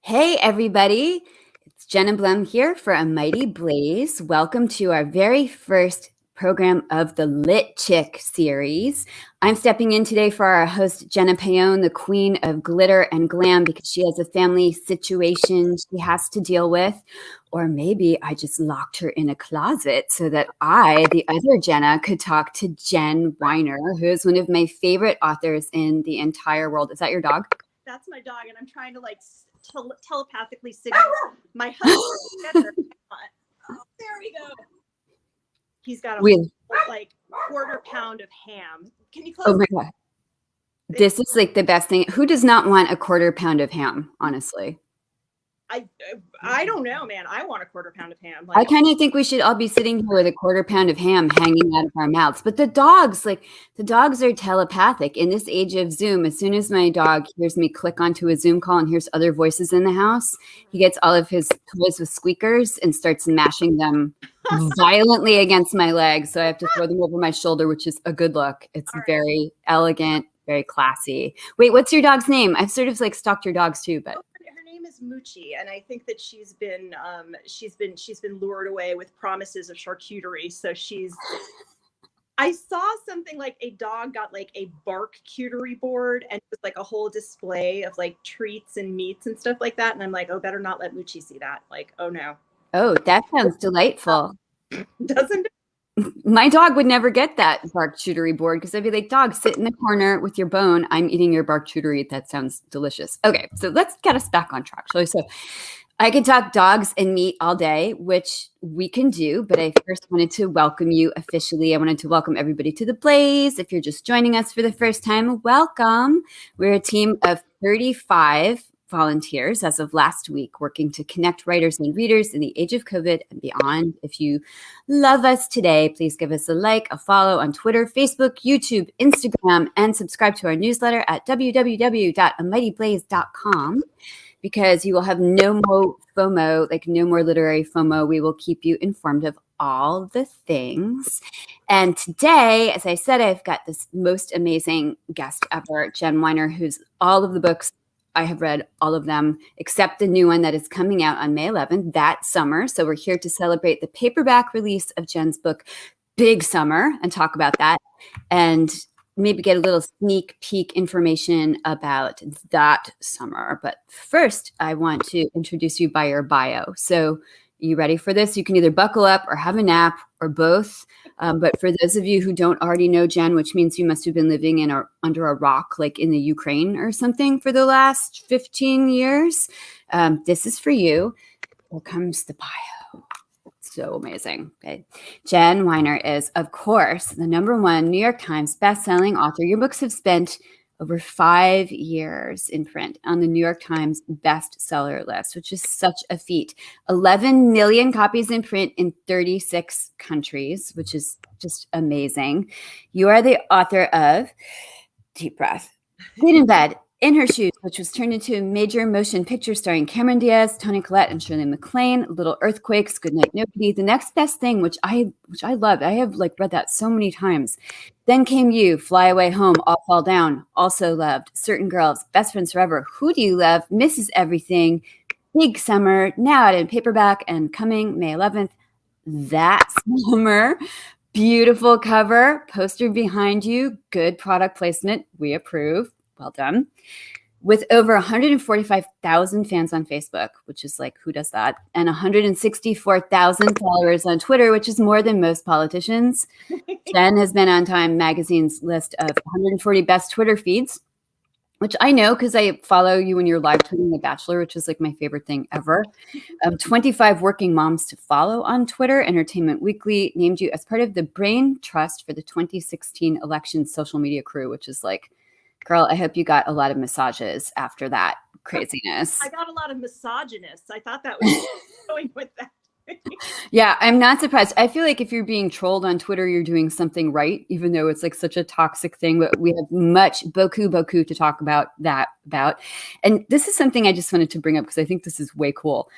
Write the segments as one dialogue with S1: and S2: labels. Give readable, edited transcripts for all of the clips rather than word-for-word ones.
S1: Hey, everybody. It's Jenna Blum here for A Mighty Blaze. Welcome to our very first program of the Lit Chick series. I'm stepping in today for our host, Jenna Paone, the queen of glitter and glam, because she has a family situation she has to deal with. Or maybe I just locked her in a closet so that I, the other Jenna, could talk to Jen Weiner, who is one of my favorite authors in the entire world. Is that your dog?
S2: That's my dog, and I'm trying to telepathically signal my husband. Oh, there we go. He's got a quarter pound of ham. Can you close?
S1: Oh my God. This is like the best thing. Who does not want a quarter pound of ham, honestly?
S2: I don't know, man. I want a quarter pound of ham.
S1: I kind of think we should all be sitting here with a quarter pound of ham hanging out of our mouths. But the dogs are telepathic. In this age of Zoom, as soon as my dog hears me click onto a Zoom call and hears other voices in the house, he gets all of his toys with squeakers and starts mashing them violently against my legs. So I have to throw them over my shoulder, which is a good look. It's very elegant, very classy. Wait, what's your dog's name? I've sort of stalked your dogs too, but
S2: is Moochie, and I think that she's been lured away with promises of charcuterie. So I saw something like a dog got a bark-cuterie board, and it was a whole display of treats and meats and stuff like that. And I'm like, oh, better not let Moochie see that. Oh no.
S1: Oh, that sounds delightful.
S2: Doesn't it?
S1: My dog would never get that charcuterie board because I'd be like, dog, sit in the corner with your bone. I'm eating your charcuterie. That sounds delicious. Okay, so let's get us back on track, shall we? So I could talk dogs and meat all day, which we can do, but I first wanted to welcome you officially. I wanted to welcome everybody to the Blaze. If you're just joining us for the first time, welcome. We're a team of 35 volunteers as of last week, working to connect writers and readers in the age of COVID and beyond. If you love us today, please give us a like, a follow on Twitter, Facebook, YouTube, Instagram, and subscribe to our newsletter at www.amightyblaze.com, because you will have no more FOMO, no more literary FOMO. We will keep you informed of all the things. And today, as I said, I've got this most amazing guest ever, Jen Weiner, who's all of the books I have read, all of them, except the new one that is coming out on May 11th, that summer. So we're here to celebrate the paperback release of Jen's book, Big Summer, and talk about that, and maybe get a little sneak peek information about that summer. But first, I want to introduce you by your bio. So you ready for this? You can either buckle up or have a nap or both. But for those of you who don't already know Jen, which means you must have been living under a rock, like in the Ukraine or something for the last 15 years, this is for you. Here comes the bio. So amazing. Okay. Jen Weiner is, of course, the #1 New York Times bestselling author. Your books have spent over 5 years in print on the New York Times bestseller list, which is such a feat. 11 million copies in print in 36 countries, which is just amazing. You are the author of, deep breath, Queen in Bed, In Her Shoes, which was turned into a major motion picture starring Cameron Diaz, Toni Collette, and Shirley MacLaine. Little Earthquakes, Goodnight Nobody, The Next Best Thing, which I love. I have read that so many times. Then Came You, Fly Away Home, All Fall Down, also loved. Certain Girls, Best Friends Forever, Who Do You Love, Mrs. Everything, Big Summer, now out in paperback and coming May 11th. That Summer. Beautiful cover, poster behind you, good product placement. We approve. Well done. With over 145,000 fans on Facebook, which is who does that? And 164,000 followers on Twitter, which is more than most politicians. Jen has been on Time Magazine's list of 140 best Twitter feeds, which I know because I follow you when you're live tweeting The Bachelor, which is my favorite thing ever. 25 working moms to follow on Twitter. Entertainment Weekly named you as part of the Brain Trust for the 2016 election social media crew, which is girl, I hope you got a lot of massages after that craziness.
S2: I got a lot of misogynists. I thought that was going with that.
S1: Yeah, I'm not surprised. I feel like if you're being trolled on Twitter, you're doing something right, even though it's such a toxic thing. But we have beaucoup to talk about. And this is something I just wanted to bring up because I think this is way cool.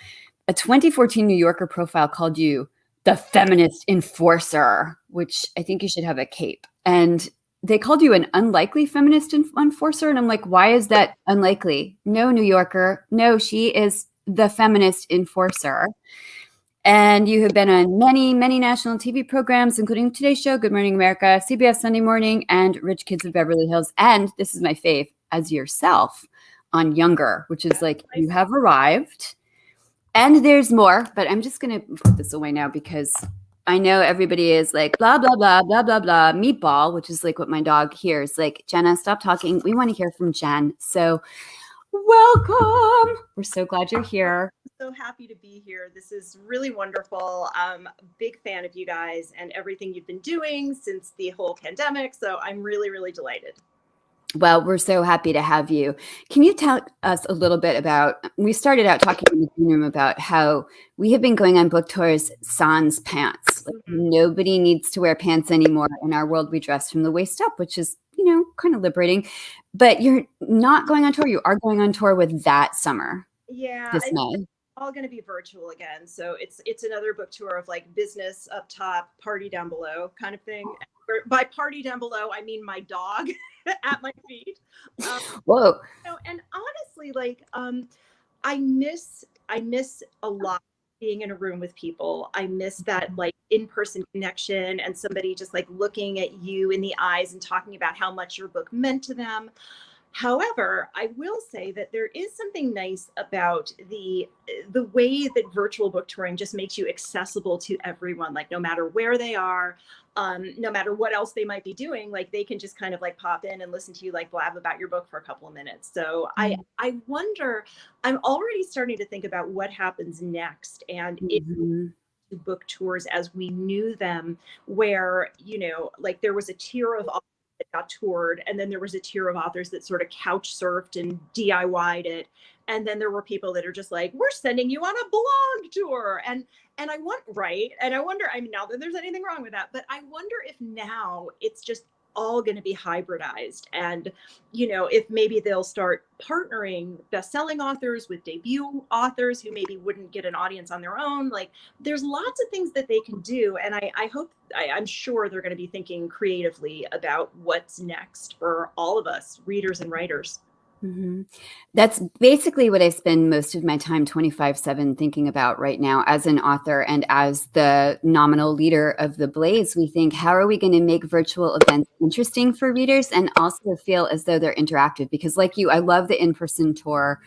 S1: A 2014 New Yorker profile called you the feminist enforcer, which I think you should have a cape. And they called you an unlikely feminist enforcer. And I'm like, why is that unlikely? No, New Yorker. No, she is the feminist enforcer. And you have been on many, many national TV programs, including Today's Show, Good Morning America, CBS Sunday Morning, and Rich Kids of Beverly Hills. And this is my fave, as yourself on Younger, which is like, you have arrived. And there's more, but I'm just going to put this away now because I know everybody is like, blah, blah, blah, blah, blah, blah, meatball, which is like what my dog hears. Like, Jenna, stop talking. We want to hear from Jen. So welcome. We're so glad you're here.
S2: So happy to be here. This is really wonderful. Big fan of you guys and everything you've been doing since the whole pandemic. So I'm really, really delighted.
S1: Well, we're so happy to have you. Can you tell us a little bit about, we started out talking in the green room about how we have been going on book tours sans pants. Like, nobody needs to wear pants anymore. In our world, we dress from the waist up, which is, kind of liberating. But you're not going on tour. You are going on tour with That Summer.
S2: Yeah.
S1: This May.
S2: It's all going to be virtual again. So it's another book tour of like business up top, party down below kind of thing. By party down below, I mean my dog at my feet.
S1: Whoa.
S2: And honestly, like, I miss a lot being in a room with people. I miss that like in-person connection and somebody just like looking at you in the eyes and talking about how much your book meant to them. However, I will say that there is something nice about the way that virtual book touring just makes you accessible to everyone, like no matter where they are, no matter what else they might be doing, like they can just kind of like pop in and listen to you like blab about your book for a couple of minutes. So I wonder, I'm already starting to think about what happens next. And book tours as we knew them, where, like there was a tier of authors that got toured, and then there was a tier of authors that sort of couch surfed and DIY'd it. And then there were people that are just like, we're sending you on a blog tour. And I want, right. And I wonder, I mean, not that there's anything wrong with that, but I wonder if now it's just all going to be hybridized. And, if maybe they'll start partnering best-selling authors with debut authors who maybe wouldn't get an audience on their own. Like there's lots of things that they can do. And I'm sure they're going to be thinking creatively about what's next for all of us, readers and writers.
S1: That's basically what I spend most of my time 24/7 thinking about right now as an author and as the nominal leader of the Blaze. We think, how are we going to make virtual events interesting for readers and also feel as though they're interactive? Because like you, I love the in-person tour.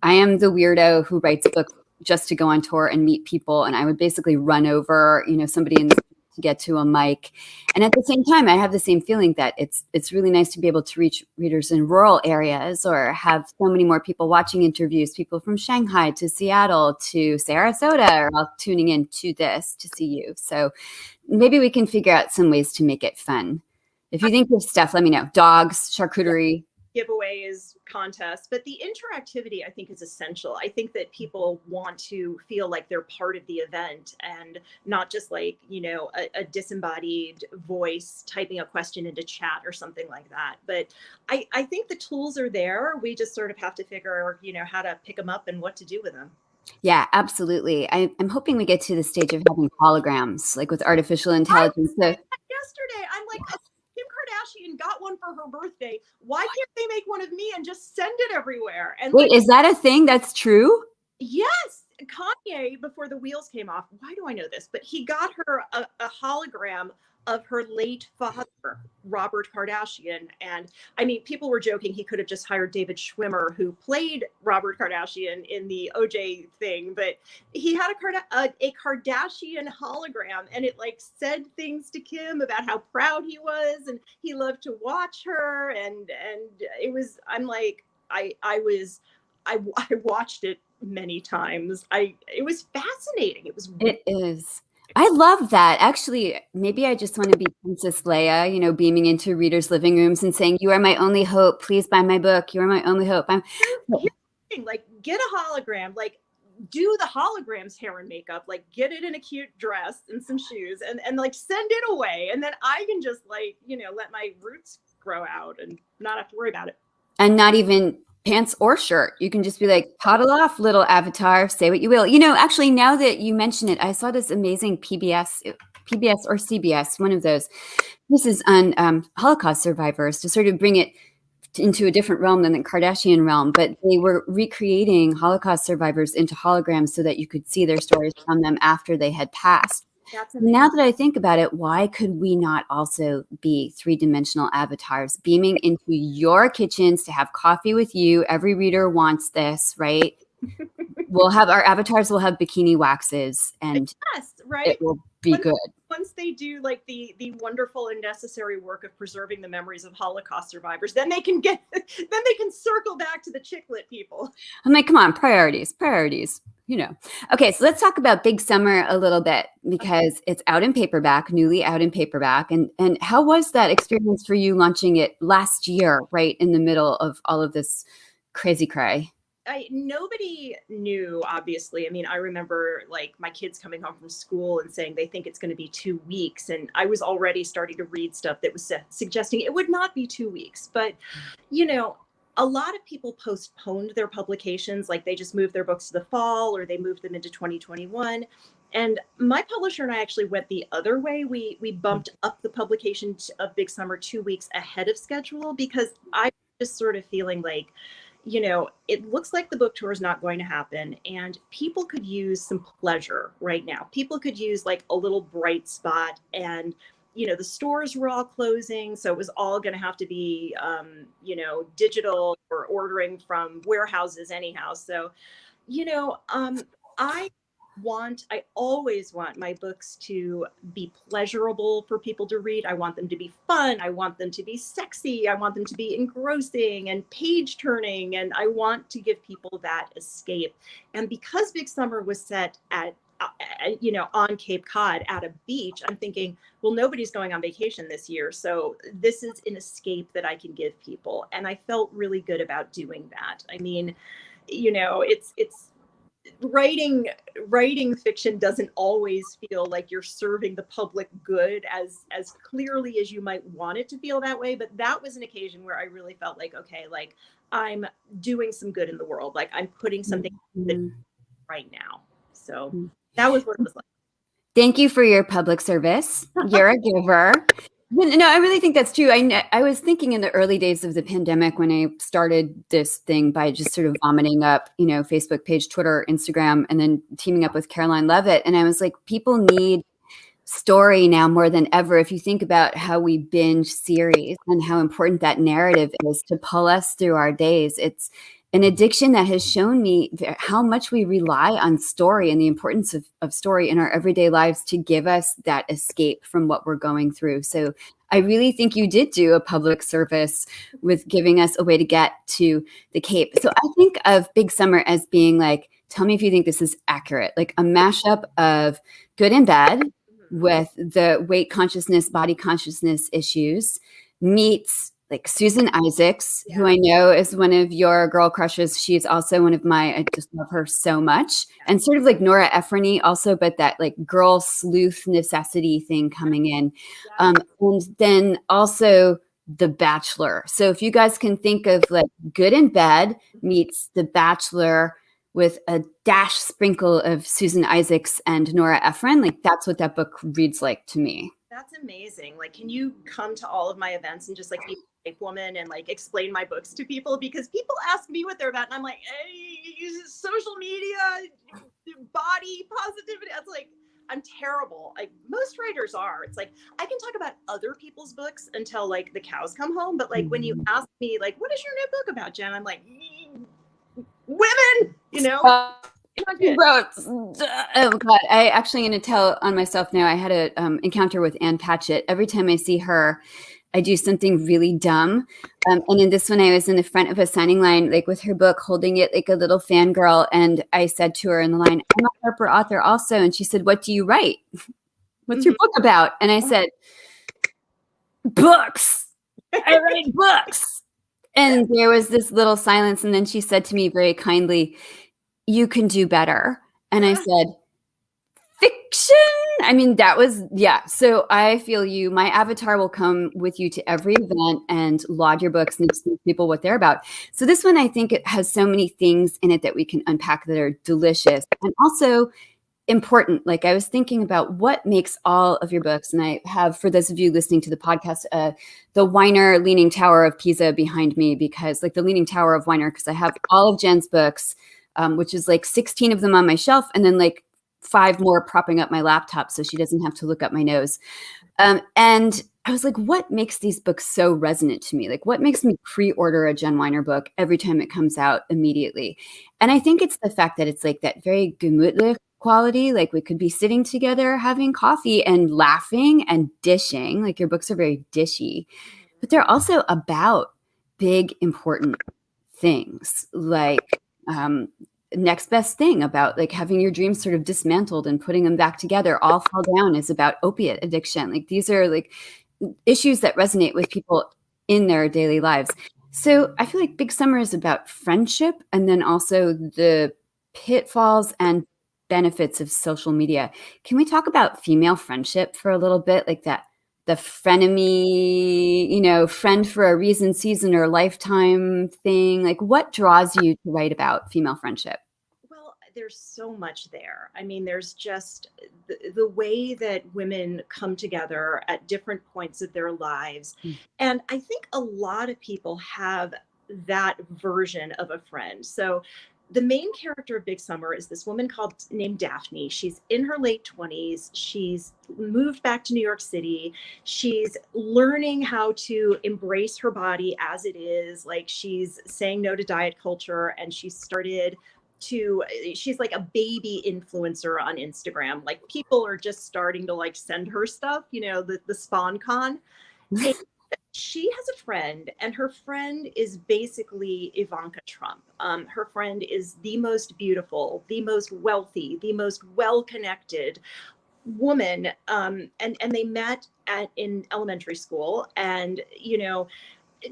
S1: I am the weirdo who writes books just to go on tour and meet people. And I would basically run over, somebody in the to get to a mic. And at the same time, I have the same feeling that it's really nice to be able to reach readers in rural areas or have so many more people watching interviews, people from Shanghai to Seattle to Sarasota are all tuning in to this to see you. So maybe we can figure out some ways to make it fun. If you think of stuff, let me know. Dogs, charcuterie.
S2: Giveaways, contests, but the interactivity I think is essential. I think that people want to feel like they're part of the event and not just like, a disembodied voice typing a question into chat or something like that. But I think the tools are there. We just sort of have to figure, how to pick them up and what to do with them.
S1: Yeah, absolutely. I'm hoping we get to the stage of having holograms, like with artificial intelligence.
S2: Yesterday, I'm like, Kim Kardashian got one for her birthday. Why can't they make one of me and just send it everywhere? And
S1: wait, is that a thing that's true?
S2: Yes. Kanye, before the wheels came off, why do I know this? But he got her a hologram of her late father, Robert Kardashian. And I mean, people were joking he could have just hired David Schwimmer, who played Robert Kardashian in the OJ thing, but he had a Kardashian hologram, and it like said things to Kim about how proud he was and he loved to watch her. And it was, I'm like, I watched it many times. It was fascinating.
S1: It is. I love that. Actually, maybe I just want to be Princess Leia, beaming into readers' living rooms and saying, "You are my only hope. Please buy my book. You are my only hope."
S2: Like, get a hologram. Like, do the hologram's hair and makeup. Like, get it in a cute dress and some shoes, and like send it away, and then I can just like let my roots grow out and not have to worry about it.
S1: And not even pants or shirt. You can just be like, toddle off, little avatar, say what you will. Actually, now that you mention it, I saw this amazing PBS PBS or CBS, one of those. This is on Holocaust survivors to sort of bring it into a different realm than the Kardashian realm, but they were recreating Holocaust survivors into holograms so that you could see their stories from them after they had passed.
S2: That's amazing.
S1: Now that I think about it, why could we not also be three-dimensional avatars beaming into your kitchens to have coffee with you? Every reader wants this, right? We'll have our avatars will have bikini waxes, and
S2: yes, right?
S1: it will be good.
S2: Once they do like the wonderful and necessary work of preserving the memories of Holocaust survivors, then they can circle back to the chicklet people.
S1: I'm like, come on, priorities. Okay, so let's talk about Big Summer a little bit, because it's out in paperback, newly out in paperback. And how was that experience for you launching it last year, right in the middle of all of this crazy cray?
S2: Nobody knew, obviously. I mean, I remember like my kids coming home from school and saying they think it's going to be 2 weeks. And I was already starting to read stuff that was suggesting it would not be 2 weeks. But, a lot of people postponed their publications, like they just moved their books to the fall or they moved them into 2021. And my publisher and I actually went the other way. We bumped up the publication of Big Summer 2 weeks ahead of schedule, because I was just sort of feeling like, it looks like the book tour is not going to happen, and people could use some pleasure right now. People could use like a little bright spot, and the stores were all closing, so it was all going to have to be digital or ordering from warehouses anyhow. So I always want my books to be pleasurable for people to read. I want them to be fun. I want them to be sexy. I want them to be engrossing and page turning. And I want to give people that escape. And because Big Summer was set at on Cape Cod at a beach, I'm thinking, well, nobody's going on vacation this year. So this is an escape that I can give people. And I felt really good about doing that. I mean, it's writing fiction doesn't always feel like you're serving the public good as clearly as you might want it to feel that way. But that was an occasion where I really felt like, okay, like I'm doing some good in the world. Like I'm putting something right now. So that was what it was like.
S1: Thank you for your public service. You're a giver. No, I really think that's true. I was thinking in the early days of the pandemic when I started this thing by just sort of vomiting up, Facebook page, Twitter, Instagram, and then teaming up with Caroline Levitt. And I was like, people need story now more than ever. If you think about how we binge series and how important that narrative is to pull us through our days, it's an addiction that has shown me how much we rely on story and the importance of story in our everyday lives to give us that escape from what we're going through. So I really think you did do a public service with giving us a way to get to the Cape. So I think of Big Summer as being like, tell me if you think this is accurate, like a mashup of Good and Bad with the weight consciousness, body consciousness issues meets like Susan Isaacs, who I know is one of your girl crushes. She's also one of I just love her so much. And sort of like Nora Ephron also, but that like girl sleuth necessity thing coming in. And then also The Bachelor. So if you guys can think of like Good and Bad meets The Bachelor with a dash sprinkle of Susan Isaacs and Nora Ephron, like that's what that book reads like to me.
S2: That's amazing. Like, can you come to all of my events and just like be a woman and like explain my books to people? Because people ask me what they're about, and I'm like, hey, social media, body positivity. It's like, I'm terrible. Like most writers are. It's like I can talk about other people's books until like the cows come home. But like when you ask me, like, what is your new book about, Jen? I'm like, women,
S1: Oh God, I actually going to tell on myself now. I had an encounter with Ann Patchett. Every time I see her, I do something really dumb. And in this one, I was in the front of a signing line, like with her book, holding it like a little fangirl. And I said to her in the line, I'm a Harper author also. And she said, what do you write? What's your book about? And I said, books. I write books. And there was this little silence. And then she said to me very kindly, you can do better. And I said, fiction? I mean, that was, yeah. So I feel you. My avatar will come with you to every event and laud your books and explain to people what they're about. So this one, I think it has so many things in it that we can unpack that are delicious. And also, important. Like I was thinking about what makes all of your books, and I have, for those of you listening to the podcast, the Weiner Leaning Tower of Pisa behind me, because like the Leaning Tower of Weiner, because I have all of Jen's books, which is like 16 of them on my shelf, and then like 5 more propping up my laptop so she doesn't have to look up my nose. And I was like, what makes these books so resonant to me? Like, what makes me pre-order a Jen Weiner book every time it comes out immediately? And I think it's the fact that it's like that very gemütlich quality. Like we could be sitting together having coffee and laughing and dishing. Like your books are very dishy, but they're also about big, important things, like next best thing, about like having your dreams sort of dismantled and putting them back together. All Fall Down is about opiate addiction. Like these are like issues that resonate with people in their daily lives. So I feel like Big Summer is about friendship, and then also the pitfalls and benefits of social media. Can we talk about female friendship for a little bit? Like that, the frenemy, friend for a reason, season, or lifetime thing. Like what draws you to write about female friendship?
S2: Well, there's so much there. I mean, there's just the way that women come together at different points of their lives.
S1: Mm.
S2: And I think a lot of people have that version of a friend. So the main character of Big Summer is this woman named Daphne. She's in her late 20s. She's moved back to New York City. She's learning how to embrace her body as it is. Like she's saying no to diet culture, and she's like a baby influencer on Instagram. Like people are just starting to like send her stuff, the Spawn Con. And she has a friend, and her friend is basically Ivanka Trump. Her friend is the most beautiful, the most wealthy, the most well-connected woman. And they met in elementary school, and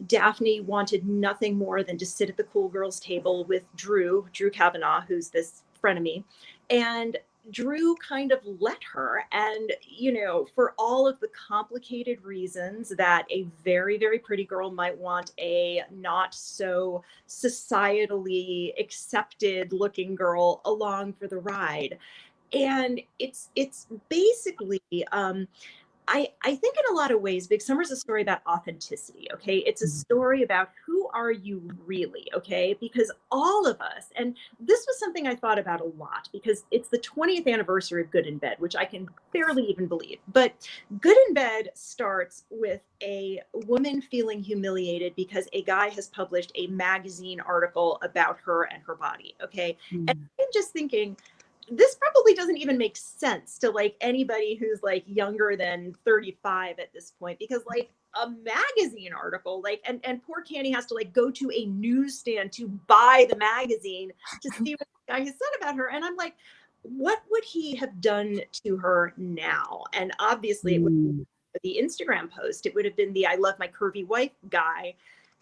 S2: Daphne wanted nothing more than to sit at the cool girls table with Drew Kavanaugh, who's this frenemy. And Drew kind of let her. And, for all of the complicated reasons that a very, very pretty girl might want a not so societally accepted looking girl along for the ride. And it's basically I think in a lot of ways, Big Summer is a story about authenticity. Okay. It's a story about who are you really? Okay. Because all of us, and this was something I thought about a lot because it's the 20th anniversary of Good in Bed, which I can barely even believe. But Good in Bed starts with a woman feeling humiliated because a guy has published a magazine article about her and her body. Okay. And
S1: Mm.
S2: I'm just thinking, this probably doesn't even make sense to like anybody who's like younger than 35 at this point, because like a magazine article, like, and poor Candy has to like go to a newsstand to buy the magazine to see what the guy has said about her. And I'm like, what would he have done to her now? And obviously it would
S1: Mm.
S2: be the Instagram post. It would have been the I love my curvy wife guy.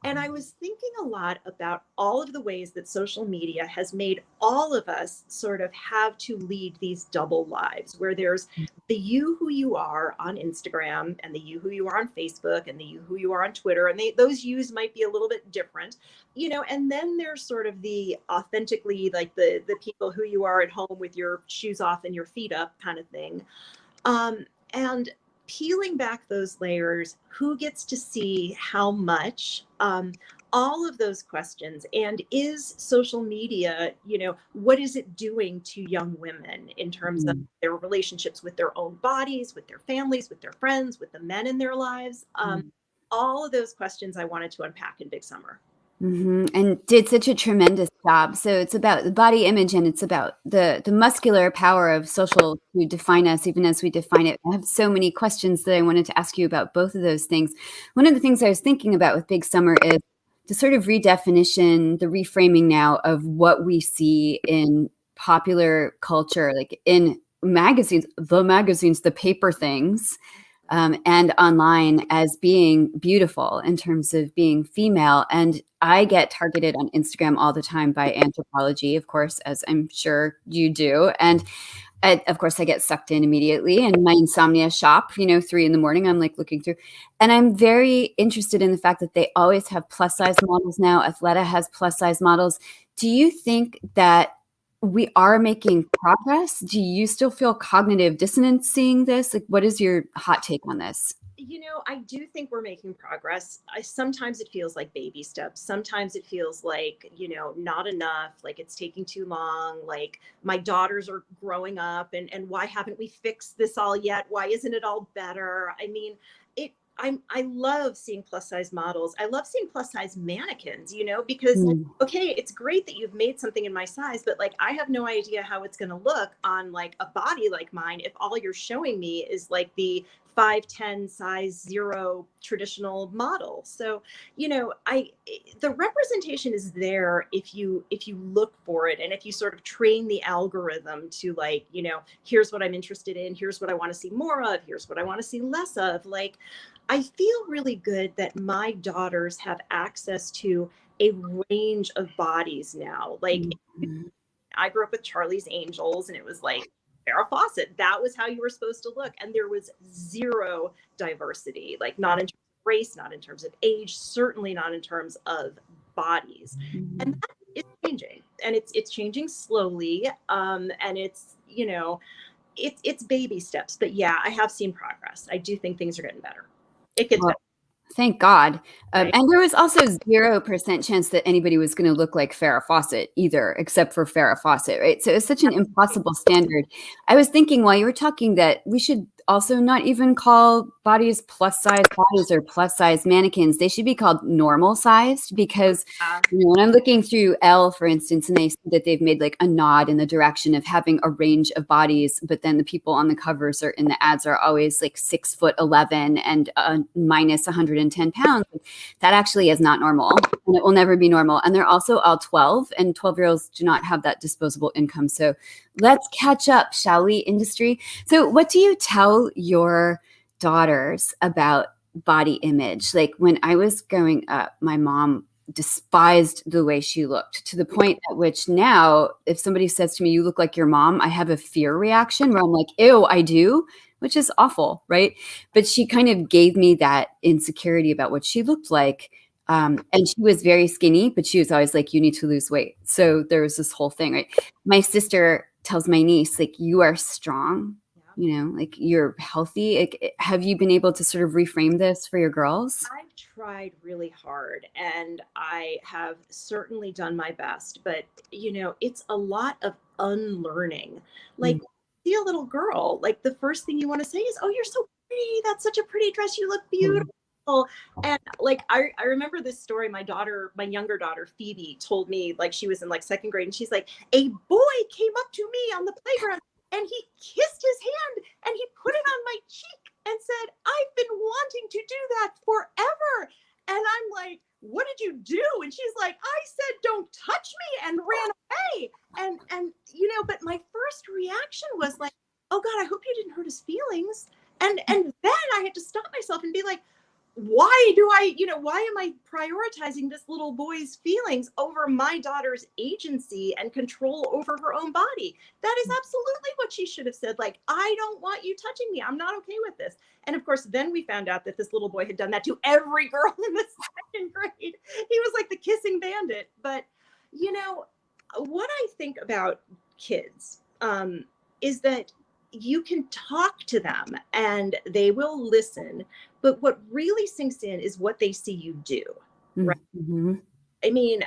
S2: And I was thinking a lot about all of the ways that social media has made all of us sort of have to lead these double lives, where there's the you who you are on Instagram, and the you who you are on Facebook, and the you who you are on Twitter. And those yous might be a little bit different, and then there's sort of the authentically like the people who you are at home with your shoes off and your feet up kind of thing. And peeling back those layers, who gets to see how much, all of those questions. And is social media, what is it doing to young women in terms of
S1: Mm.
S2: their relationships with their own bodies, with their families, with their friends, with the men in their lives?
S1: Mm.
S2: All of those questions I wanted to unpack in Big Summer.
S1: And did such a tremendous job. So it's about the body image, and it's about the muscular power of social to define us, even as we define it. I have so many questions that I wanted to ask you about both of those things. One of the things I was thinking about with Big Summer is the sort of redefinition, the reframing now of what we see in popular culture, like in magazines, the paper things, and online, as being beautiful in terms of being female. And I get targeted on Instagram all the time by anthropology, of course, as I'm sure you do. And of course, I get sucked in immediately. And my insomnia shop, 3 in the morning, I'm like looking through. And I'm very interested in the fact that they always have plus size models now. Athleta has plus size models. Do you think that we are making progress. Do you still feel cognitive dissonance seeing this? Like, what is your hot take on this?
S2: I do think we're making progress. Sometimes it feels like baby steps. Sometimes it feels like, not enough, like it's taking too long. Like my daughters are growing up and why haven't we fixed this all yet? Why isn't it all better? I mean, I love seeing plus size models. I love seeing plus size mannequins, because
S1: Mm.
S2: okay, it's great that you've made something in my size, but like I have no idea how it's going to look on like a body like mine if all you're showing me is like the 5'10" size 0 traditional model. So, I the representation is there if you look for it, and if you sort of train the algorithm to like, here's what I'm interested in, here's what I want to see more of, here's what I want to see less of. Like I feel really good that my daughters have access to a range of bodies now. Like
S1: Mhm.
S2: I grew up with Charlie's Angels, and it was like Farrah Fawcett. That was how you were supposed to look. And there was zero diversity, like not in terms of race, not in terms of age, certainly not in terms of bodies. And
S1: Mhm.
S2: that is changing. And it's changing slowly. And it's baby steps. But yeah, I have seen progress. I do think things are getting better. It gets
S1: Well,
S2: better,
S1: thank God.
S2: right?
S1: And there was also 0% chance that anybody was going to look like Farrah Fawcett either, except for Farrah Fawcett, right? So it's such an impossible standard. I was thinking while you were talking that we should also not even call bodies plus size bodies or plus size mannequins. They should be called normal sized because, when I'm looking through Elle, for instance, and they see that they've made like a nod in the direction of having a range of bodies, but then the people on the covers or in the ads are always like 6'11" and minus 110 pounds. That actually is not normal, and it will never be normal. And they're also all 12, and 12-year-olds do not have that disposable income. So let's catch up, shall we, industry? So, what do you tell your daughters about body image? Like when I was growing up, my mom despised the way she looked to the point at which now, if somebody says to me, "You look like your mom," I have a fear reaction where I'm like, "Ew, I do," which is awful, right? But she kind of gave me that insecurity about what she looked like. And she was very skinny, but she was always like, "You need to lose weight." So there was this whole thing, right? My sister tells my niece, like, "You are strong,
S2: Yeah.
S1: like you're healthy." Like, have you been able to sort of reframe this for your girls?
S2: I've tried really hard and I have certainly done my best, but it's a lot of unlearning.
S1: Mm.
S2: Like, see a little girl, like the first thing you want to say is, "Oh, you're so pretty. That's such a pretty dress. You look beautiful." And like I remember this story. My younger daughter, Phoebe, told me like she was in like second grade, and she's like, "A boy came up to me on the playground and he kissed his hand and he put it on my cheek and said, 'I've been wanting to do that forever.'" And I'm like, "What did you do?" And she's like, "I said, 'Don't touch me,' and ran away." And but my first reaction was like, "Oh God, I hope you didn't hurt his feelings." And then I had to stop myself and be like, why am I prioritizing this little boy's feelings over my daughter's agency and control over her own body? That is absolutely what she should have said. Like, "I don't want you touching me. I'm not okay with this." And of course, then we found out that this little boy had done that to every girl in the second grade. He was like the kissing bandit. But, what I think about kids is that you can talk to them and they will listen, but what really sinks in is what they see you do, right?
S1: Mm-hmm.
S2: I mean,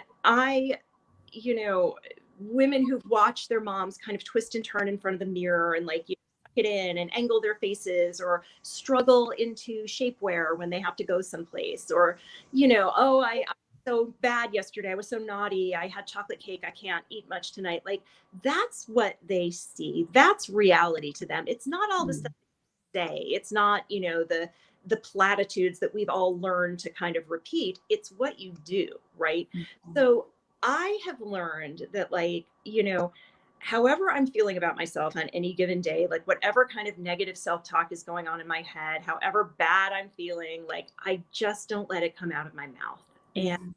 S2: you know, women who've watched their moms kind of twist and turn in front of the mirror and like suck it in and angle their faces or struggle into shapewear when they have to go someplace, or, "Oh, I was so bad yesterday. I was so naughty. I had chocolate cake. I can't eat much tonight." Like that's what they see. That's reality to them. It's not all the stuff say. It's not, the platitudes that we've all learned to kind of repeat. It's what you do, right? So I have learned that like, however I'm feeling about myself on any given day, like whatever kind of negative self-talk is going on in my head, however bad I'm feeling, like I just don't let it come out of my mouth. And
S1: Mm-hmm.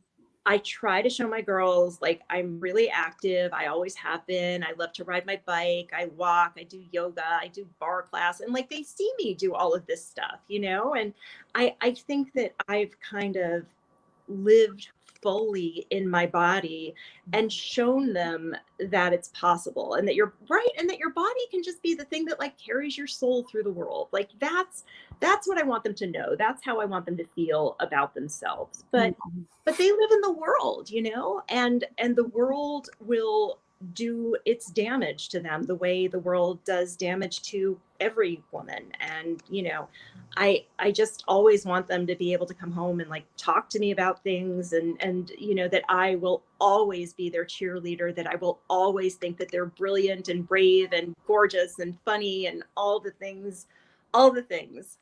S2: I try to show my girls like I'm really active. I always have been. I love to ride my bike. I walk. I do yoga. I do bar class. And like they see me do all of this stuff, And I think that I've kind of lived fully in my body and shown them that it's possible and that you're right and that your body can just be the thing that like carries your soul through the world. Like that's what I want them to know. That's how I want them to feel about themselves. But they live in the world, you know, and the world will do its damage to them the way the world does damage to every woman. And you know, I just always want them to be able to come home and like talk to me about things, and you know, that I will always be their cheerleader, that I will always think that they're brilliant and brave and gorgeous and funny and all the things, all the things.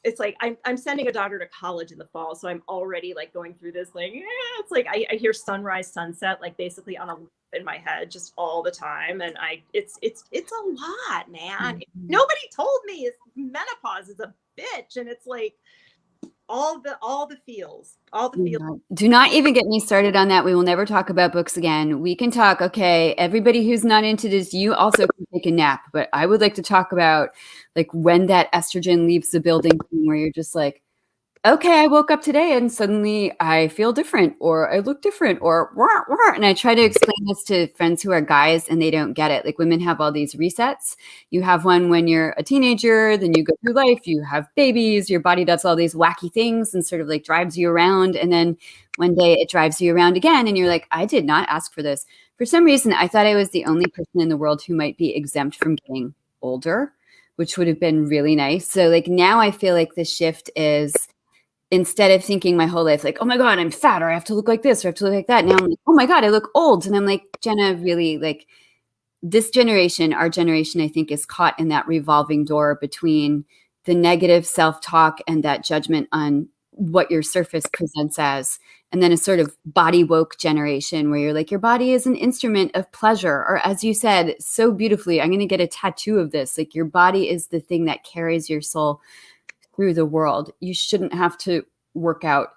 S2: It's like I'm sending a daughter to college in the fall, so I'm already like going through this like, it's like I hear sunrise sunset like basically on a loop in my head just all the time, and it's a lot, man. Nobody told me menopause is a bitch, and it's like all the feels, all the feels.
S1: Do not even get me started on that. We will never talk about books again. We can talk, okay, everybody who's not into this, you also can take a nap. But I would like to talk about like when that estrogen leaves the building, where you're just like, okay, I woke up today and suddenly I feel different, or I look different, or wah, wah. And I try to explain this to friends who are guys and they don't get it. Like women have all these resets. You have one when you're a teenager, then you go through life, you have babies, your body does all these wacky things and sort of like drives you around. And then one day it drives you around again. And you're like, I did not ask for this. For some reason, I thought I was the only person in the world who might be exempt from getting older, which would have been really nice. So like now I feel like the shift is, instead of thinking my whole life, like, oh my God, I'm fat, or I have to look like this, or I have to look like that. Now I'm like, oh my God, I look old. And I'm like, Jenna, really, like this generation, our generation, I think is caught in that revolving door between the negative self-talk and that judgment on what your surface presents as, and then a sort of body woke generation where you're like, your body is an instrument of pleasure. Or as you said so beautifully, I'm going to get a tattoo of this. Like your body is the thing that carries your soul through the world. You shouldn't have to work out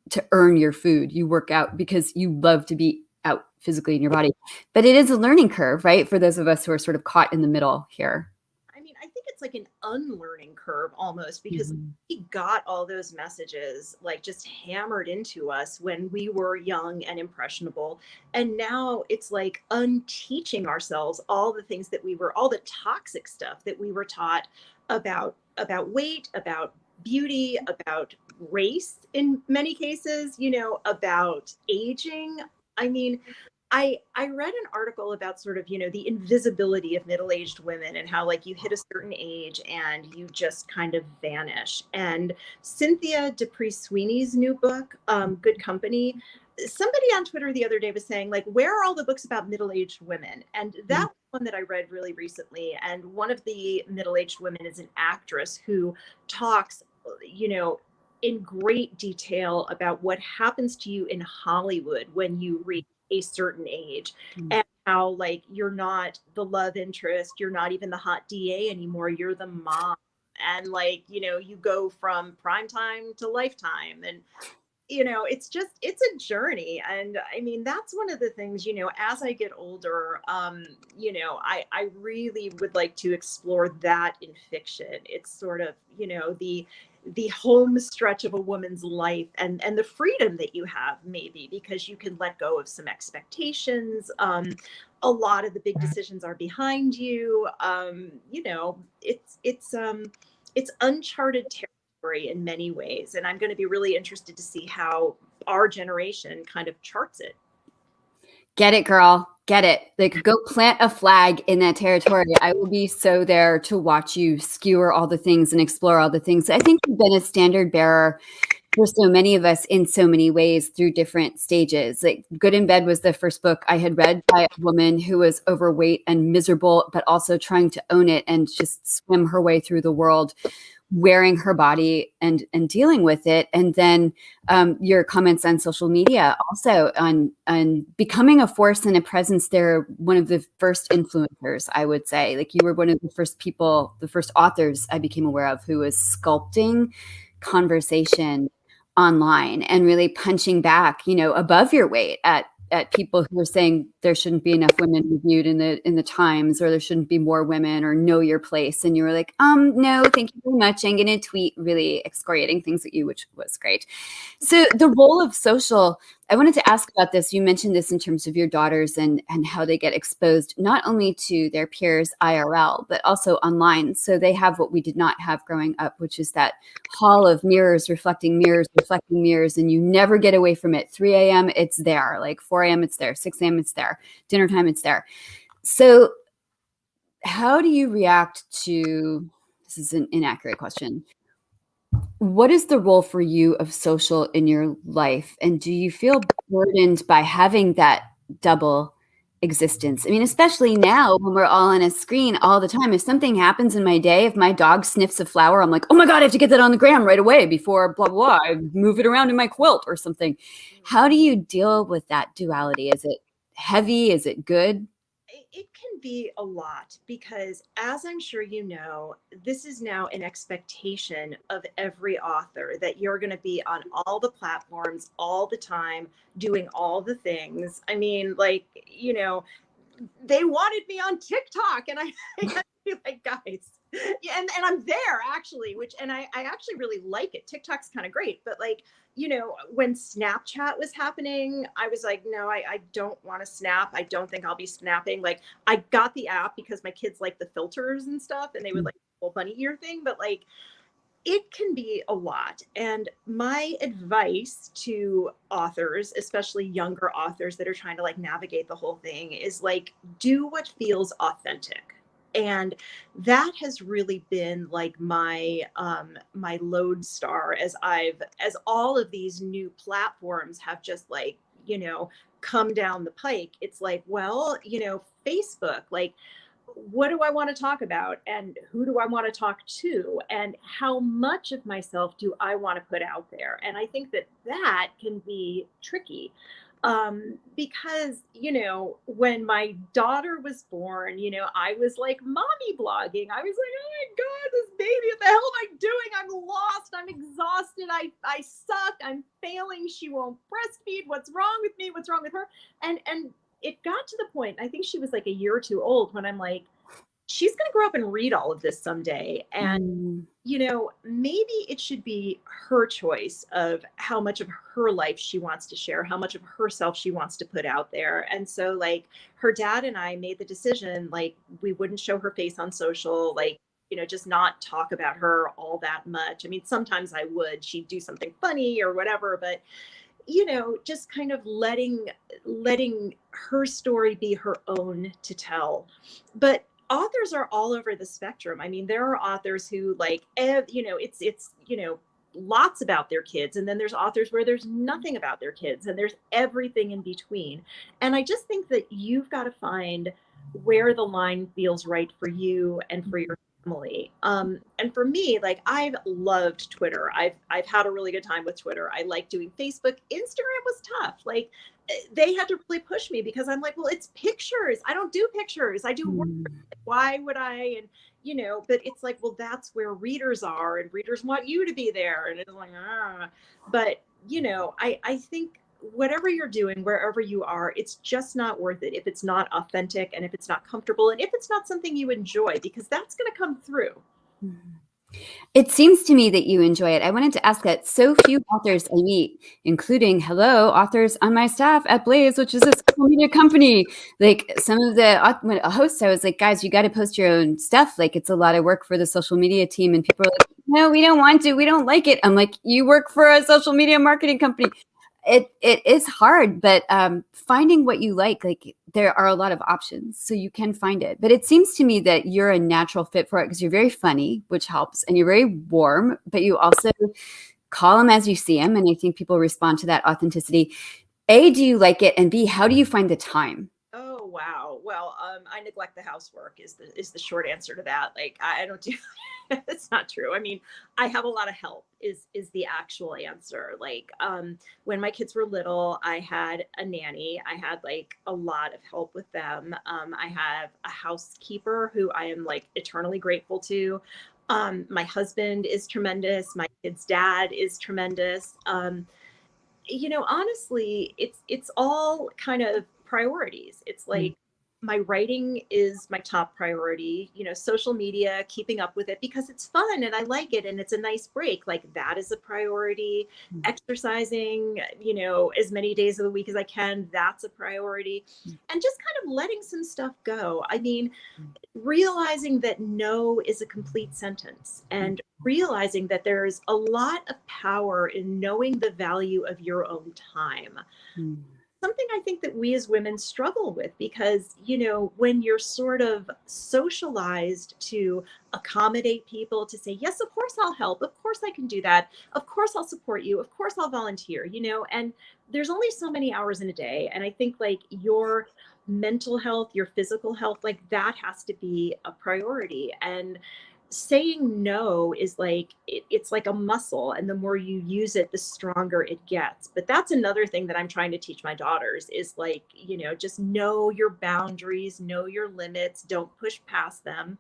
S1: to earn your food. You work out because you love to be out physically in your body. But it is a learning curve, right? For those of us who are sort of caught in the middle here.
S2: I mean, I think it's like an unlearning curve almost, because we got all those messages like just hammered into us when we were young and impressionable. And now it's like unteaching ourselves all the things that we were, all the toxic stuff that we were taught about weight, about beauty, about race in many cases, you know, about aging. I mean, I read an article about sort of, you know, the invisibility of middle-aged women and how like you hit a certain age and you just kind of vanish. And Cynthia Dupree Sweeney's new book, Good Company, somebody on Twitter the other day was saying like, where are all the books about middle-aged women? And that one that I read really recently. And one of the middle-aged women is an actress who talks, you know, in great detail about what happens to you in Hollywood when you reach a certain age, and how like you're not the love interest, you're not even the hot DA anymore, you're the mom. And like, you know, you go from prime time to lifetime, and you know, it's just, it's a journey. And I mean, that's one of the things, you know, as I get older, you know, I really would like to explore that in fiction. It's sort of, you know, the home stretch of a woman's life, and the freedom that you have, maybe because you can let go of some expectations. A lot of the big decisions are behind you. You know, it's uncharted territory in many ways, and I'm going to be really interested to see how our generation kind of charts it.
S1: Get it, girl. Get it. Like, go plant a flag in that territory. I will be so there to watch you skewer all the things and explore all the things. I think you've been a standard bearer for so many of us in so many ways through different stages. Like Good in Bed was the first book I had read by a woman who was overweight and miserable, but also trying to own it and just swim her way through the world, wearing her body and dealing with it. And then your comments on social media also on becoming a force and a presence there. One of the first influencers, I would say, like you were one of the first people, the first authors I became aware of who was sculpting conversation online and really punching back, you know, above your weight at people who are saying there shouldn't be enough women reviewed in the Times, or there shouldn't be more women, or know your place. And you were like, no, thank you very much. I'm going to tweet really excoriating things at you, which was great. So the role of social I wanted to ask about this. You mentioned this in terms of your daughters and how they get exposed not only to their peers IRL, but also online. So they have what we did not have growing up, which is that hall of mirrors, reflecting mirrors, and you never get away from it. 3 a.m., it's there. Like 4 a.m., it's there. 6 a.m., it's there. Dinner time, it's there. So how do you react to, this is an inaccurate question, what is the role for you of social in your life? And do you feel burdened by having that double existence? I mean, especially now when we're all on a screen all the time. If something happens in my day, if my dog sniffs a flower, I'm like, oh my God, I have to get that on the gram right away before blah, blah, blah. I move it around in my quilt or something. How do you deal with that duality? Is it heavy? Is it good?
S2: It can be a lot because, as I'm sure you know, this is now an expectation of every author that you're going to be on all the platforms all the time, doing all the things. I mean, like, they wanted me on TikTok, and I had to be like, guys, yeah, and I'm there actually, and I actually really like it. TikTok's kind of great, but like, when Snapchat was happening, I was like, no, I don't want to snap. I don't think I'll be snapping. Like, I got the app because my kids like the filters and stuff, and they would like the whole bunny ear thing, but like, it can be a lot. And my advice to authors, especially younger authors that are trying to like navigate the whole thing, is like, do what feels authentic. And that has really been like my lodestar as all of these new platforms have just like, come down the pike. It's like, well, Facebook, like, what do I want to talk about, and who do I want to talk to, and how much of myself do I want to put out there? And I think that can be tricky, because when my daughter was born, I was like mommy blogging. I was like, oh my God, this baby, what the hell am I doing? I'm lost, I'm exhausted, I suck, I'm failing, she won't breastfeed, what's wrong with me, what's wrong with her? And it got to the point, I think she was like a year or two old, when I'm like, she's going to grow up and read all of this someday. And,
S1: Mm.
S2: maybe it should be her choice of how much of her life she wants to share, how much of herself she wants to put out there. And so, like, her dad and I made the decision, like, we wouldn't show her face on social, like, just not talk about her all that much. I mean, sometimes I would, she'd do something funny or whatever, but just kind of letting her story be her own to tell. But authors are all over the spectrum. I mean, there are authors who like, it's lots about their kids, and then there's authors where there's nothing about their kids, and there's everything in between. And I just think that you've got to find where the line feels right for you and for your family. And for me, like, I've loved Twitter. I've had a really good time with Twitter. I like doing Facebook. Instagram was tough. Like, they had to really push me, because I'm like, well, it's pictures. I don't do pictures. I do work. Why would I? And but it's like, well, that's where readers are, and readers want you to be there. And it's like, but I think whatever you're doing, wherever you are, it's just not worth it if it's not authentic, and if it's not comfortable, and if it's not something you enjoy, because that's going to come through.
S1: It seems to me that you enjoy it. I wanted to ask that so few authors I meet, including, hello, authors on my staff at Blaze, which is a social media company. Like, some of the hosts, I was like, guys, you got to post your own stuff. Like, it's a lot of work for the social media team. And people are like, no, we don't want to. We don't like it. I'm like, you work for a social media marketing company. It is hard, but finding what you like there are a lot of options, so you can find it. But it seems to me that you're a natural fit for it, because you're very funny, which helps, and you're very warm, but you also call them as you see them, and I think people respond to that authenticity. A, do you like it? And B, how do you find the time?
S2: Oh wow. Well, I neglect the housework is the short answer to that. Like, I don't do. It's not true. I mean, I have a lot of help. Is the actual answer. Like, when my kids were little, I had a nanny. I had like a lot of help with them. I have a housekeeper who I am like eternally grateful to. My husband is tremendous. My kid's dad is tremendous. Honestly, it's all kind of priorities. It's like, my writing is my top priority. Social media, keeping up with it because it's fun and I like it and it's a nice break. Like that is a priority. Exercising, as many days of the week as I can, that's a priority. And just kind of letting some stuff go. I mean, realizing that no is a complete sentence and realizing that there's a lot of power in knowing the value of your own time. Something I think that we as women struggle with because, when you're sort of socialized to accommodate people, to say, yes, of course I'll help. Of course I can do that. Of course I'll support you. Of course I'll volunteer, and there's only so many hours in a day. And I think like your mental health, your physical health, like that has to be a priority. And saying no is like it's like a muscle, and the more you use it the stronger it gets. But that's another thing that I'm trying to teach my daughters is like, just know your boundaries, know your limits, don't push past them.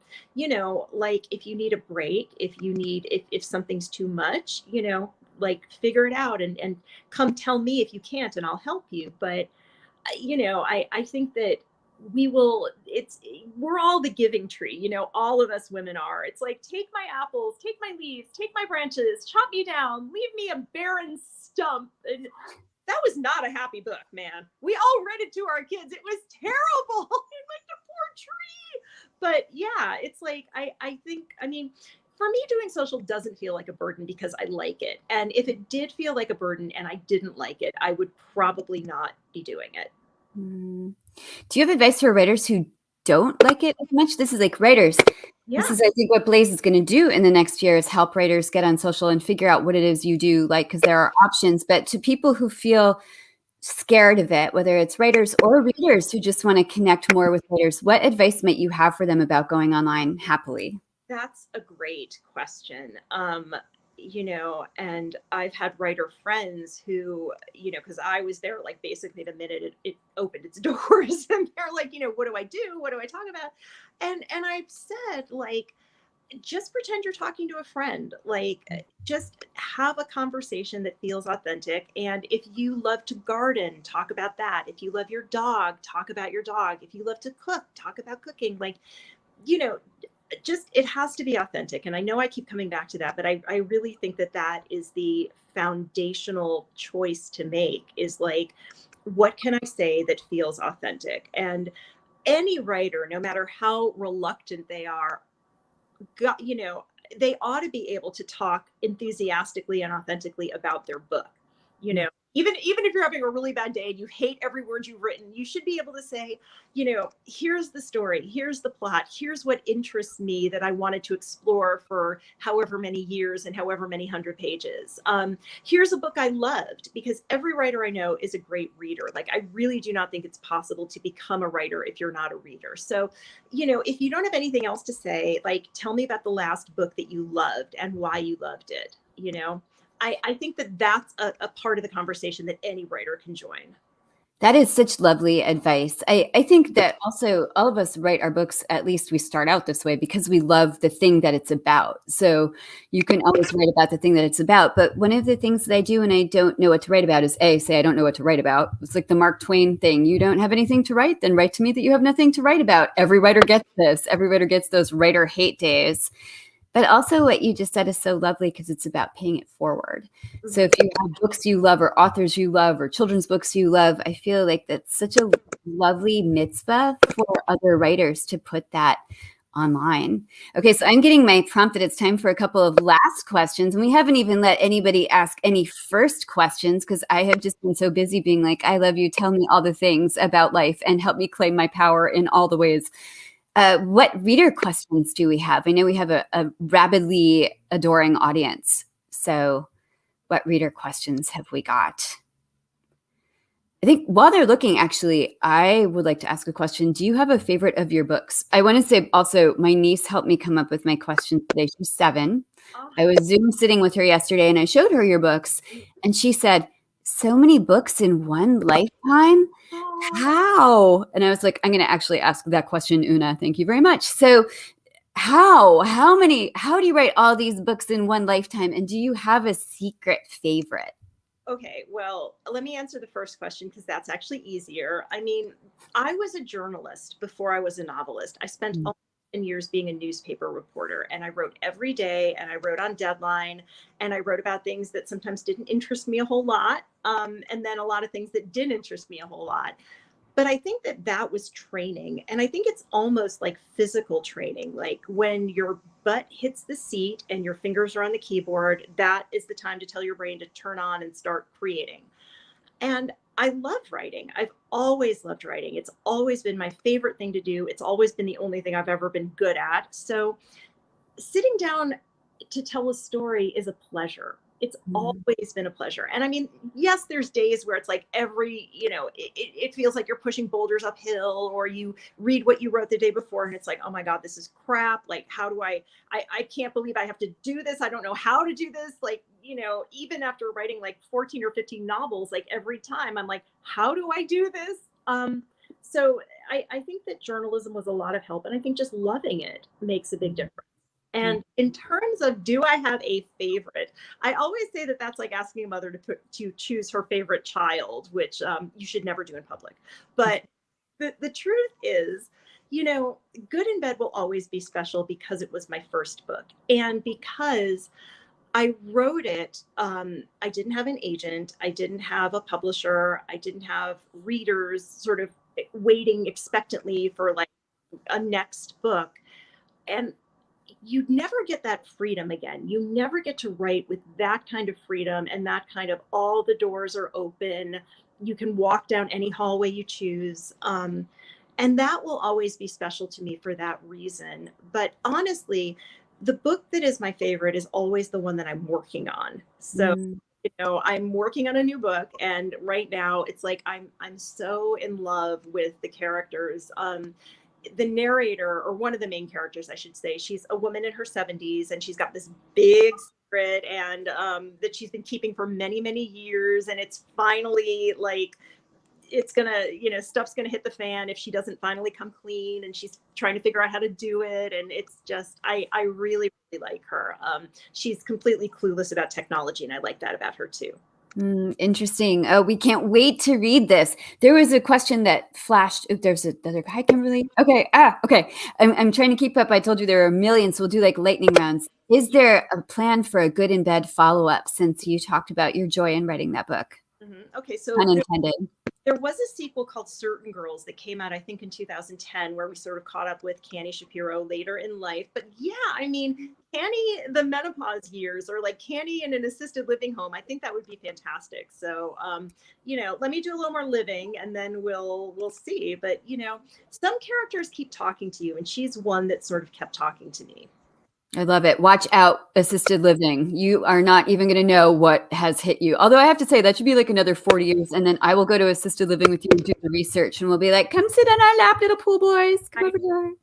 S2: Like if you need a break, if something's too much, like figure it out and come tell me if you can't and I'll help you. But I think that we're all the giving tree, all of us women are. It's like, take my apples, take my leaves, take my branches, chop me down, leave me a barren stump. And that was not a happy book, man. We all read it to our kids. It was terrible. Like the poor tree. But yeah, it's like, I think, I mean, for me, doing social doesn't feel like a burden because I like it. And if it did feel like a burden and I didn't like it, I would probably not be doing it.
S1: Do you have advice for writers who don't like it as much? This is like writers.
S2: Yeah.
S1: This is, I think, what Blaze is going to do in the next year is help writers get on social and figure out what it is you do, like, because there are options. But to people who feel scared of it, whether it's writers or readers who just want to connect more with writers, what advice might you have for them about going online happily?
S2: That's a great question. And I've had writer friends who, because I was there like basically the minute it opened its doors, and they're like, what do I do? What do I talk about? And I've said, like, just pretend you're talking to a friend. Like, just have a conversation that feels authentic. And if you love to garden, talk about that. If you love your dog, talk about your dog. If you love to cook, talk about cooking. Like, you know, just it has to be authentic. And I know I keep coming back to that, but I really think that that is the foundational choice to make is like, what can I say that feels authentic? And any writer, no matter how reluctant they are, got, they ought to be able to talk enthusiastically and authentically about their book. Even if you're having a really bad day and you hate every word you've written, you should be able to say, here's the story, here's the plot, here's what interests me that I wanted to explore for however many years and however many 100 pages. Here's a book I loved, because every writer I know is a great reader. Like, I really do not think it's possible to become a writer if you're not a reader. So, if you don't have anything else to say, like, tell me about the last book that you loved and why you loved it. I think that that's a part of the conversation that any writer can join.
S1: That is such lovely advice. I think that also all of us write our books, at least we start out this way, because we love the thing that it's about. So you can always write about the thing that it's about. But one of the things that I do when I don't know what to write about is say I don't know what to write about. It's like the Mark Twain thing. You don't have anything to write? Then write to me that you have nothing to write about. Every writer gets this. Every writer gets those writer hate days. But also what you just said is so lovely because it's about paying it forward. So if you have books you love or authors you love or children's books you love, I feel like that's such a lovely mitzvah for other writers to put that online. Okay, so I'm getting my prompt that it's time for a couple of last questions. And we haven't even let anybody ask any first questions because I have just been so busy being like, I love you, tell me all the things about life and help me claim my power in all the ways. What reader questions do we have? I know we have a rabidly adoring audience. So what reader questions have we got? I think while they're looking, actually, I would like to ask a question. Do you have a favorite of your books? I want to say also, my niece helped me come up with my questions today. She's 7. I was Zoom sitting with her yesterday and I showed her your books and she said, so many books in one lifetime? How? And I was like, I'm going to actually ask that question, Una. Thank you very much. So how do you write all these books in one lifetime? And do you have a secret favorite?
S2: Okay, well, let me answer the first question because that's actually easier. I mean, I was a journalist before I was a novelist. I spent
S1: Mm.
S2: almost 10 years being a newspaper reporter, and I wrote every day, and I wrote on deadline, and I wrote about things that sometimes didn't interest me a whole lot, and then a lot of things that did interest me a whole lot. But I think that that was training. And I think it's almost like physical training. Like when your butt hits the seat and your fingers are on the keyboard, that is the time to tell your brain to turn on and start creating. And I love writing. I've always loved writing. It's always been my favorite thing to do. It's always been the only thing I've ever been good at. So sitting down to tell a story is a pleasure. It's
S1: Mm.
S2: always been a pleasure. And I mean, yes, there's days where it's like it feels like you're pushing boulders uphill, or you read what you wrote the day before and it's like, oh my God, this is crap. Like, how do I can't believe I have to do this. I don't know how to do this. Like, even after writing like 14 or 15 novels, like every time I'm like, how do I do this? So I think that journalism was a lot of help. And I think just loving it makes a big difference.
S1: Mm.
S2: And in terms of do I have a favorite, I always say that that's like asking a mother to choose her favorite child, which you should never do in public. But the truth is, Good in Bed will always be special because it was my first book. And because I wrote it, I didn't have an agent, I didn't have a publisher, I didn't have readers sort of waiting expectantly for like a next book. And you never get that freedom again. You never get to write with that kind of freedom and that kind of all the doors are open. You can walk down any hallway you choose. And that will always be special to me for that reason. But honestly, the book that is my favorite is always the one that I'm working on. So,
S1: Mm.
S2: I'm working on a new book, and right now it's like I'm so in love with the characters. The narrator, or one of the main characters, I should say, she's a woman in her 70s, and she's got this big secret, and that she's been keeping for many, many years, and it's finally like it's gonna, stuff's gonna hit the fan if she doesn't finally come clean, and she's trying to figure out how to do it. And it's just, I really, really like her. She's completely clueless about technology, and I like that about her too.
S1: Interesting. Oh, we can't wait to read this. There was a question that flashed. Oh, there's another. Hi, Kimberly. Okay. Okay. I'm trying to keep up. I told you there are millions, so we'll do like lightning rounds. Is there a plan for a Good in Bed follow up since you talked about your joy in writing that book?
S2: Okay, so
S1: Pun intended.
S2: there was a sequel called Certain Girls that came out, I think, in 2010, where we sort of caught up with Canny Shapiro later in life. But yeah, I mean, Canny, the menopause years, or like Canny in an assisted living home, I think that would be fantastic. So, let me do a little more living, and then we'll see. But some characters keep talking to you, and she's one that sort of kept talking to me.
S1: I love it. Watch out, assisted living. You are not even going to know what has hit you. Although I have to say that should be like another 40 years. And then I will go to assisted living with you and do the research. And we'll be like, come sit on our lap, little pool boys. Come over here.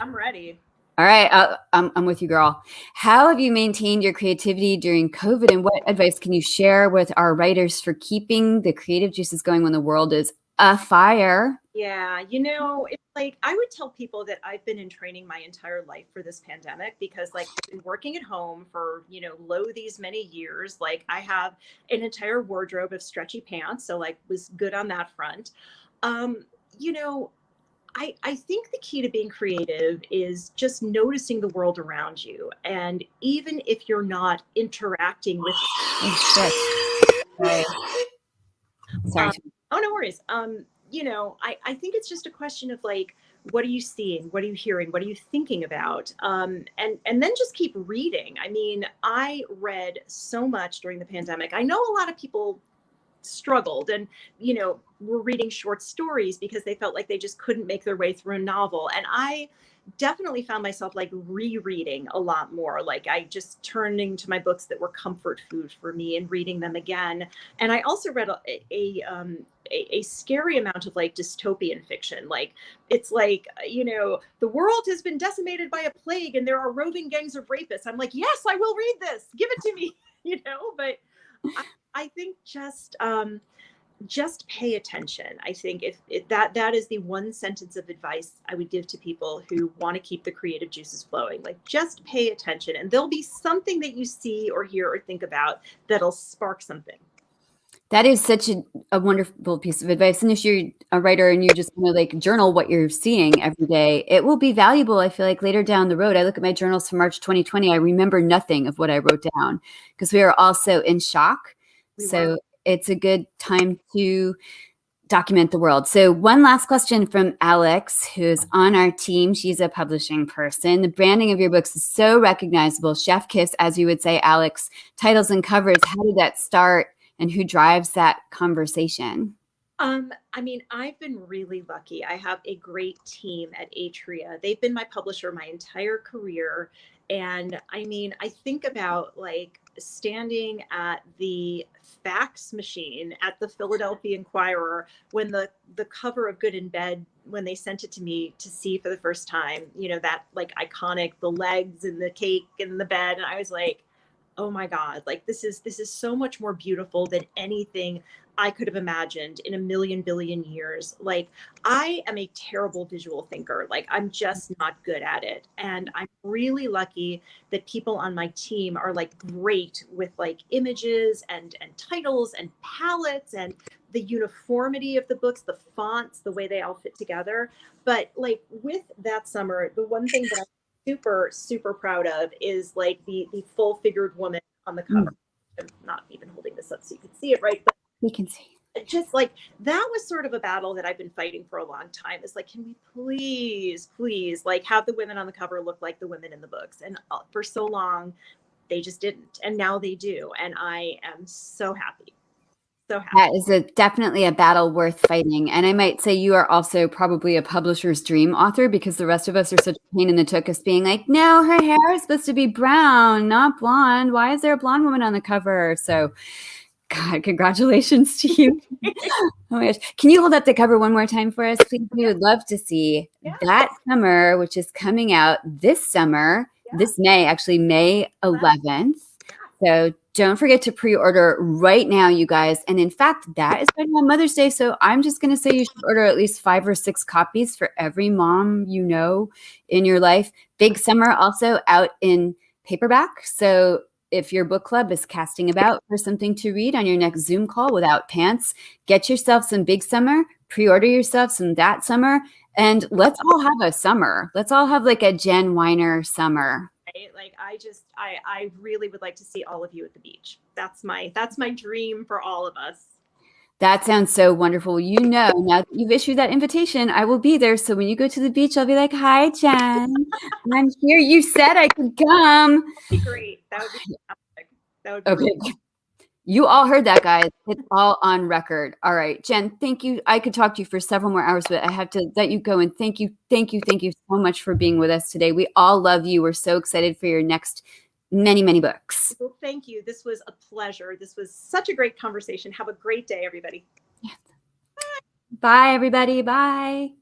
S2: I'm ready.
S1: All right. I'm with you, girl. How have you maintained your creativity during COVID? And what advice can you share with our writers for keeping the creative juices going when the world is afire?
S2: Yeah, it's like I would tell people that I've been in training my entire life for this pandemic because like I've been working at home for, low these many years. Like I have an entire wardrobe of stretchy pants, so like was good on that front. Um, you know, I think the key to being creative is just noticing the world around you. And even if you're not interacting with
S1: Oh, shit. Sorry. Sorry.
S2: Um, oh, no worries. I think it's just a question of like, what are you seeing? What are you hearing? What are you thinking about? And then just keep reading. I mean, I read so much during the pandemic. I know a lot of people struggled and were reading short stories because they felt like they just couldn't make their way through a novel, and I definitely found myself like rereading a lot more. Like I just turning to my books that were comfort food for me and reading them again. And I also read a scary amount of like dystopian fiction. Like it's like the world has been decimated by a plague and there are roving gangs of rapists. I'm like, yes, I will read this, give it to me. But I think just pay attention. I think if that is the one sentence of advice I would give to people who want to keep the creative juices flowing. Like just pay attention, and there'll be something that you see or hear or think about that'll spark something.
S1: That is such a wonderful piece of advice. And if you're a writer and you just want to like journal what you're seeing every day, it will be valuable. I feel like later down the road, I look at my journals from March 2020, I remember nothing of what I wrote down because we are also in shock.
S2: We were.
S1: So it's a good time to document the world. So one last question from Alex, who's on our team. She's a publishing person. The branding of your books is so recognizable. Chef kiss, as you would say, Alex. Titles and covers. How did that start, and who drives that conversation?
S2: I mean, I've been really lucky. I have a great team at Atria. They've been my publisher my entire career. And I mean, I think about like standing at the fax machine at the Philadelphia Inquirer when the cover of Good in Bed, when they sent it to me to see for the first time, you know, that like iconic, the legs and the cake and the bed. And I was like, oh my God, like this is so much more beautiful than anything I could have imagined in a million billion years. Like, I am a terrible visual thinker. Like, I'm just not good at it. And I'm really lucky that people on my team are like great with like images and titles and palettes and the uniformity of the books, the fonts, the way they all fit together. But like with that summer, the one thing that I'm super, super proud of is like the full figured woman on the cover.
S1: Mm,
S2: I'm not even holding this up so you can see it, right? But
S1: we can see.
S2: just like that was sort of a battle that I've been fighting for a long time. It's like, can we please like have the women on the cover look like the women in the books? And for so long, they just didn't. And now they do. And I am so happy. So happy.
S1: That is definitely a battle worth fighting. And I might say you are also probably a publisher's dream author because the rest of us are such a pain in the tuchus being like, no, her hair is supposed to be brown, not blonde. Why is there a blonde woman on the cover? So, God, congratulations to you. Oh my gosh. Can you hold up the cover one more time for us, please? We would love to see
S2: Yeah.
S1: that summer, which is coming out this summer, this May, actually, May 11th. So don't forget to pre-order right now, you guys. And in fact, that is right on Mother's Day. So I'm just going to say you should order at least 5 or 6 copies for every mom you know in your life. Big Summer also out in paperback. So if your book club is casting about for something to read on your next Zoom call without pants, get yourself some Big Summer, pre-order yourself some That Summer, and let's all have a summer. Let's all have like a Jen Weiner summer.
S2: Right? Like I really would like to see all of you at the beach. That's my dream for all of us.
S1: That sounds so wonderful. You know, now that you've issued that invitation, I will be there. So when you go to the beach, I'll be like, hi, Jen. I'm here. You said I could come.
S2: That'd be great. That would be fantastic. That would be
S1: Okay.
S2: really
S1: You all heard that, guys. It's all on record. All right, Jen, thank you. I could talk to you for several more hours, but I have to let you go. And thank you so much for being with us today. We all love you. We're so excited for your next many, many books.
S2: Well, thank you. This was a pleasure. This was such a great conversation. Have a great day, everybody.
S1: Bye, everybody. Bye.